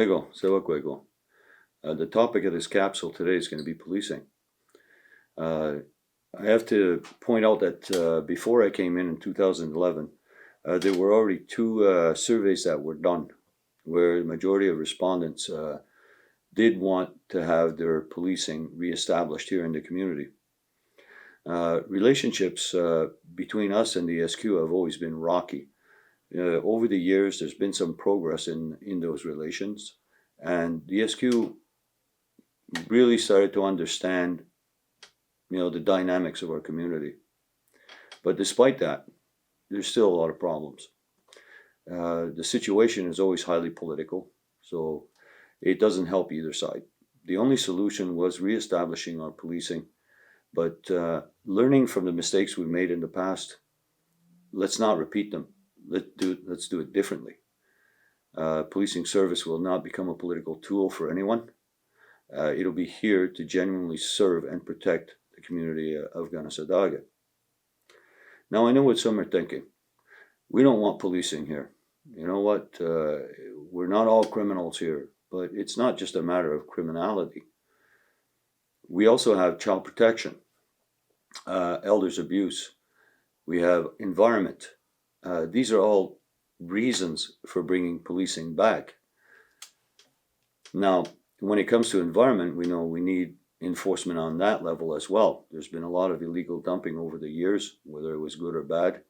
Sewakwe. The topic of this capsule today is going to be policing. I have to point out that before I came in 2011, there were already two surveys that were done where the majority of respondents did want to have their policing reestablished here in the community. Relationships between us and the SQ have always been rocky. Over the years, there's been some progress in those relations, and the SQ really started to understand, the dynamics of our community. But despite that, there's still a lot of problems. The situation is always highly political, so it doesn't help either side. The only solution was reestablishing our policing, but learning from the mistakes we made in the past, let's not repeat them. Let's do it differently. Policing service will not become a political tool for anyone. It'll be here to genuinely serve and protect the community of Kanesatake. Now, I know what some are thinking. We don't want policing here. You know what? We're not all criminals here, but it's not just a matter of criminality. We also have child protection, elders abuse. We have environment. These are all reasons for bringing policing back. Now, when it comes to environment, we know we need enforcement on that level as well. There's been a lot of illegal dumping over the years, whether it was good or bad.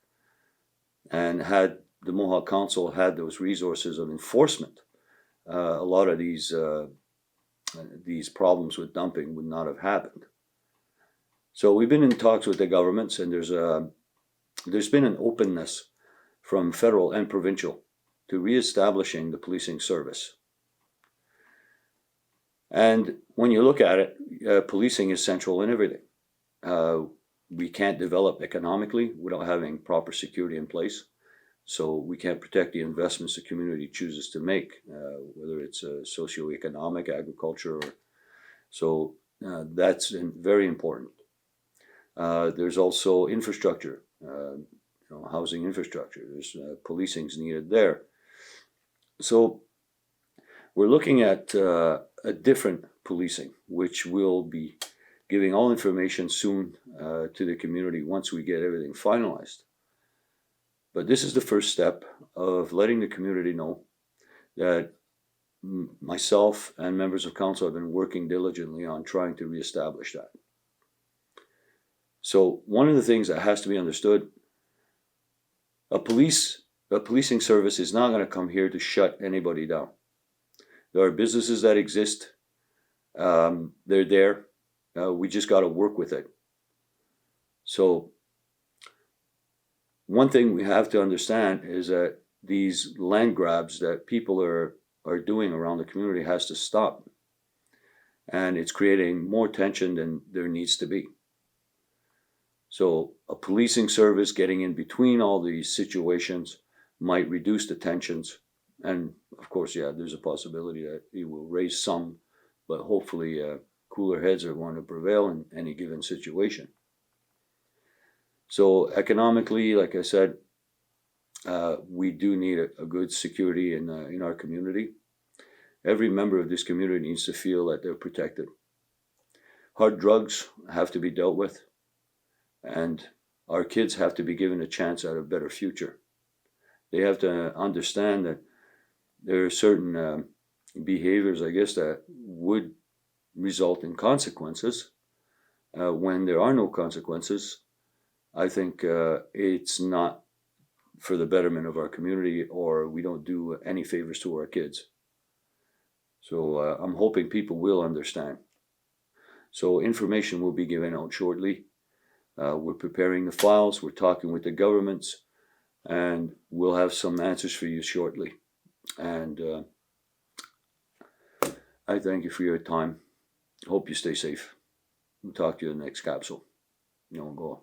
And had the Mohawk Council had those resources of enforcement, a lot of these problems with dumping would not have happened. So we've been in talks with the governments, and there's been an openness from federal and provincial to reestablishing the policing service. And when you look at it, policing is central in everything. We can't develop economically without having proper security in place. So we can't protect the investments the community chooses to make, whether it's socioeconomic, agriculture, so that's very important. There's also infrastructure, housing infrastructure. There's policing's needed there. So we're looking at a different policing, which will be giving all information soon to the community once we get everything finalized. But this is the first step of letting the community know that myself and members of council have been working diligently on trying to reestablish that. So one of the things that has to be understood, a policing service is not going to come here to shut anybody down. There are businesses that exist. They're there. We just got to work with it. So one thing we have to understand is that these land grabs that people are doing around the community has to stop. And it's creating more tension than there needs to be. So a policing service getting in between all these situations might reduce the tensions. And of course, there's a possibility that it will raise some, but hopefully cooler heads are going to prevail in any given situation. So economically, like I said, we do need a good security in our community. Every member of this community needs to feel that they're protected. Hard drugs have to be dealt with, and our kids have to be given a chance at a better future. They have to understand that there are certain behaviors, I guess, that would result in consequences. When there are no consequences, I think it's not for the betterment of our community, or we don't do any favors to our kids. So I'm hoping people will understand. So information will be given out shortly. We're preparing the files, we're talking with the governments, and we'll have some answers for you shortly. And I thank you for your time. Hope you stay safe. We'll talk to you in the next capsule. Niawenhkó.